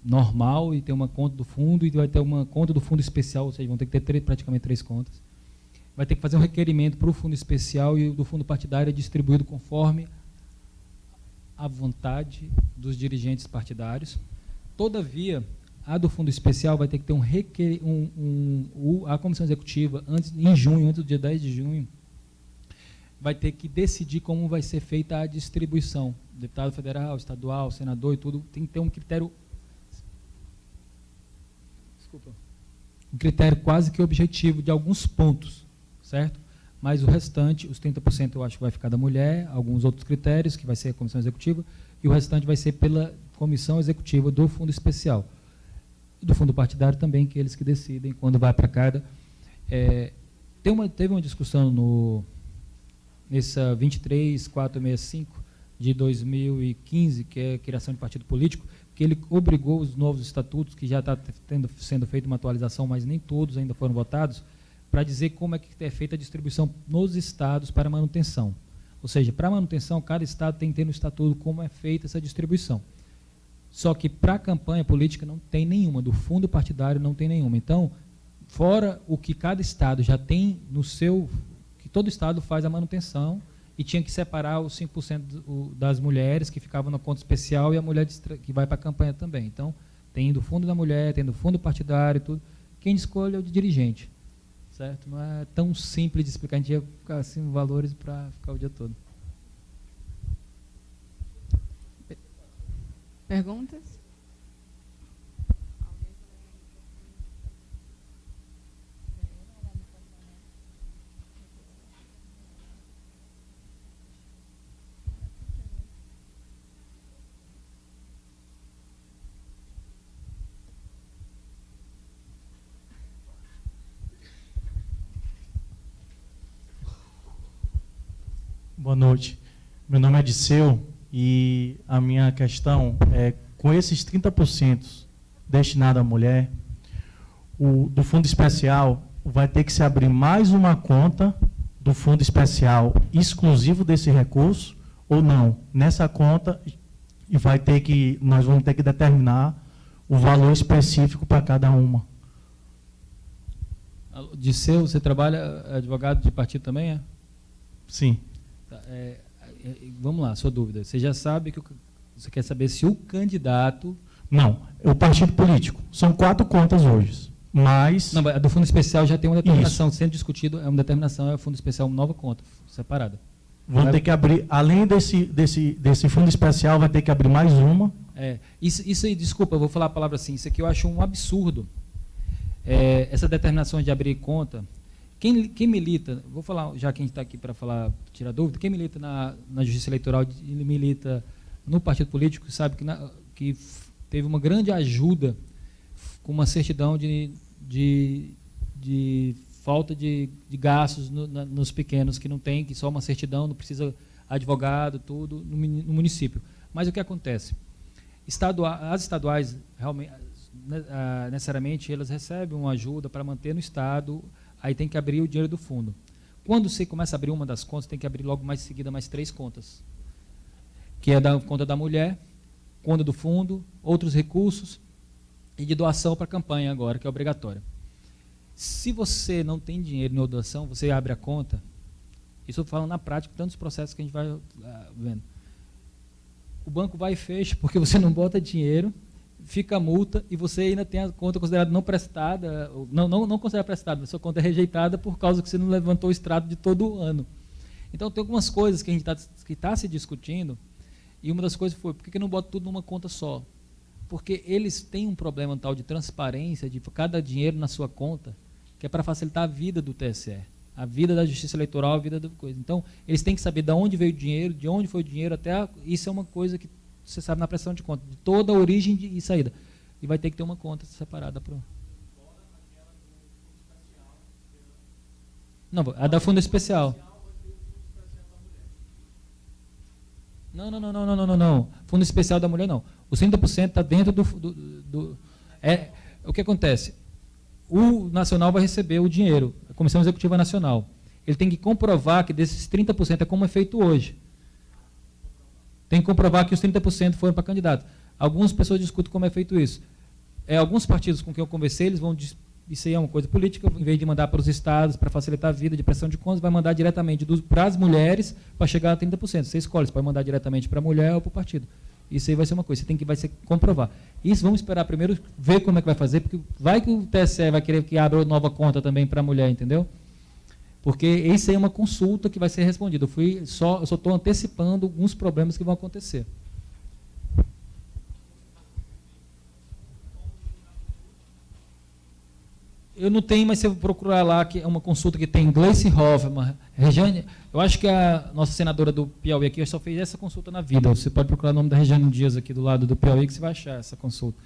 normal e ter uma conta do fundo, e vai ter uma conta do fundo especial, ou seja, vão ter que ter praticamente 3 contas. Vai ter que fazer um requerimento para o fundo especial, e o do fundo partidário é distribuído conforme a vontade dos dirigentes partidários. Todavia, A do fundo especial vai ter que ter a comissão executiva, em junho, antes do dia 10 de junho, vai ter que decidir como vai ser feita a distribuição. Deputado federal, estadual, senador e tudo, tem que ter um critério... Desculpa. Um critério quase que objetivo de alguns pontos, certo? Mas o restante, os 30% eu acho que vai ficar da mulher, alguns outros critérios, que vai ser a comissão executiva, e o restante vai ser pela comissão executiva do fundo especial. Do fundo partidário também, que eles que decidem quando vai para cada. Teve uma discussão nessa 23465 de 2015, que é a criação de partido político, que ele obrigou os novos estatutos, que já está sendo feita uma atualização, mas nem todos ainda foram votados, para dizer como é que é feita a distribuição nos estados para manutenção. Ou seja, para manutenção, cada estado tem que ter no estatuto como é feita essa distribuição. Só que para a campanha política não tem nenhuma, do fundo partidário não tem nenhuma. Então, fora o que cada estado já tem no seu, que todo estado faz a manutenção, e tinha que separar os 5% das mulheres que ficavam na conta especial e a mulher que vai para a campanha também. Então, tem do fundo da mulher, tem do fundo partidário, tudo. Quem escolhe é o de dirigente, certo? Não é tão simples de explicar, a gente ia ficar assim, valores para ficar o dia todo. Perguntas? Boa noite. Meu nome é Disseu e a minha questão é, com esses 30% destinados à mulher, do fundo especial vai ter que se abrir mais uma conta do fundo especial exclusivo desse recurso ou não? Nessa conta nós vamos ter que determinar o valor específico para cada uma. Disseu, você trabalha advogado de partido também, é? Sim. Vamos lá, sua dúvida. Você já sabe que você quer saber se o candidato... Não, o partido político. São 4 contas hoje, mas... Não, a do fundo especial já tem uma determinação, Isso. sendo discutido, é uma determinação, é o fundo especial, uma nova conta, separada. Vão ter que abrir, além desse fundo especial, vai ter que abrir mais uma. Isso aí, desculpa, eu vou falar a palavra assim, isso aqui eu acho um absurdo. Essa determinação de abrir conta... Quem milita, vou falar, já quem está aqui para falar, tirar dúvida, quem milita na Justiça Eleitoral, ele milita no partido político, sabe que teve uma grande ajuda com uma certidão de falta de gastos nos pequenos, que não tem, que só uma certidão, não precisa advogado, tudo, no município. Mas o que acontece? As estaduais, realmente, necessariamente, elas recebem uma ajuda para manter no estado. Aí tem que abrir o dinheiro do fundo. Quando você começa a abrir uma das contas, tem que abrir logo mais em seguida mais 3 contas. Que é da conta da mulher, conta do fundo, outros recursos e de doação para a campanha agora, que é obrigatória. Se você não tem dinheiro em doação, você abre a conta. Isso eu falo na prática, tantos processos que a gente vai vendo. O banco vai e fecha porque você não bota dinheiro, fica a multa e você ainda tem a conta considerada não prestada, não considerada prestada, a sua conta é rejeitada por causa que você não levantou o extrato de todo o ano. Então, tem algumas coisas que a gente está se discutindo, e uma das coisas foi, por que não bota tudo numa conta só? Porque eles têm um problema tal de transparência, de cada dinheiro na sua conta, que é para facilitar a vida do TSE, a vida da Justiça Eleitoral, a vida da coisa. Então, eles têm que saber de onde veio o dinheiro, de onde foi o dinheiro, isso é uma coisa que você sabe na prestação de conta, de toda a origem e saída. E vai ter que ter uma conta separada para... Não, a da fundo especial. Não. Fundo especial da mulher, não. Os 30% está dentro o que acontece? O Nacional vai receber o dinheiro, a Comissão Executiva Nacional. Ele tem que comprovar que desses 30% é como é feito hoje. Tem que comprovar que os 30% foram para candidato. Algumas pessoas discutem como é feito isso. Alguns partidos com quem eu conversei, eles vão... Isso aí é uma coisa política, em vez de mandar para os estados, para facilitar a vida de prestação de contas, vai mandar diretamente para as mulheres para chegar a 30%. Você escolhe, você pode mandar diretamente para a mulher ou para o partido. Isso aí vai ser uma coisa, vai ser comprovar. Isso vamos esperar primeiro ver como é que vai fazer, porque vai que o TSE vai querer que abra nova conta também para a mulher, entendeu? Porque isso aí é uma consulta que vai ser respondida. Eu só estou antecipando alguns problemas que vão acontecer. Eu não tenho, mas se eu procurar lá, que é uma consulta que tem Gleice Hoffmann, Regiane, eu acho que a nossa senadora do Piauí aqui só fez essa consulta na vida. Você pode procurar o nome da Regiane Dias aqui do lado do Piauí, que você vai achar essa consulta.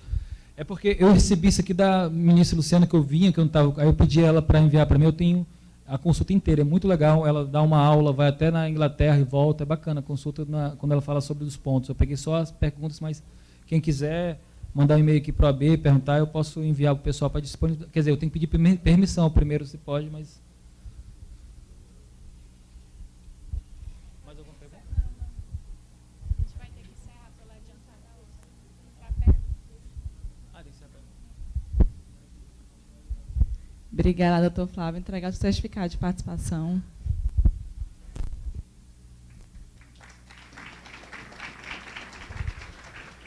É porque eu recebi isso aqui da ministra Luciana, que eu vinha, que eu não estava, aí eu pedi ela para enviar para mim, eu tenho a consulta inteira, é muito legal, ela dá uma aula, vai até na Inglaterra e volta, é bacana a consulta quando ela fala sobre os pontos. Eu peguei só as perguntas, mas quem quiser mandar um e-mail aqui para o AB, perguntar, eu posso enviar para o pessoal para disponibilizar. Quer dizer, eu tenho que pedir permissão primeiro, se pode, mas... Mais alguma pergunta? A gente vai ter que encerrar pela adiantada outra. Ah, tem que ser. Obrigada, doutor Flávio. Entregar o certificado de participação.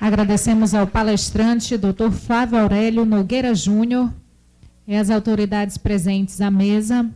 Agradecemos ao palestrante, Dr. Flávio Aurélio Nogueira Júnior, e às autoridades presentes à mesa,